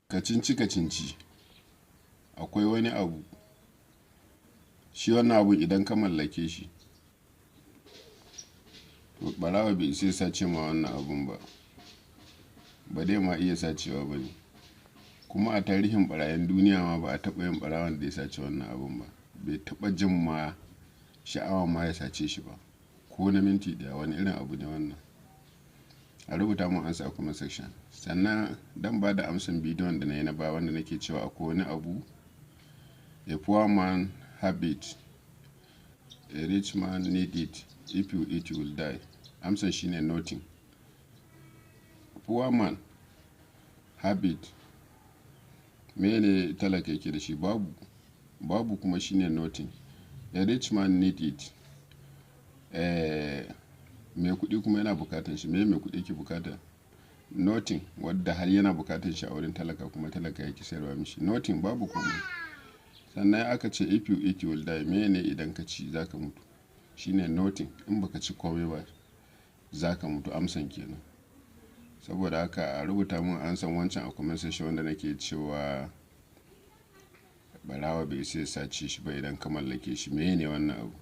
Kacinci akwai wani abu, shi wannan abu idan ka mallake shi to barawo bai isa ya sace ma wannan abun ba dai ma iya sacewa ba ne. Kuma a tarihin barayin duniya ma ba a taɓa yin barawon da ya sace wannan abun ba, bai taɓa jin ma sha'awa ma ya sace shi ba ko na minti ɗaya. Wani irin abu ne wannan? A rubuta mun ansa a comment section. Sannan dan ba da amsan bidiyon da na yi na baya wanda nake cewa akwai wani abu, a poor man have it, a rich man need it, if you eat you will die. Amsan shine nothing. Poor man have it, mene talaka yake da shi? Babu kuma shine nothing. A rich man need it, mai kuɗi kuma yana bukatan shi. Mai kuɗi ke bukata? Nothing, wadda har yana bukatan shi a wurin talaka kuma talaka yake sayarwa mishi. Nothing, babu komai. Sannan aka ce if you eat you will die, mene idan ka ci zaka mutu? Shine nothing. In baka ci komai ba zaka mutu, amsan kenan. Saboda haka a rubuta mun ansan wancan a comment section wanda nake cewa barawo bai isa ya sace shi ba idan ka mallake shi. Mene wannan abu?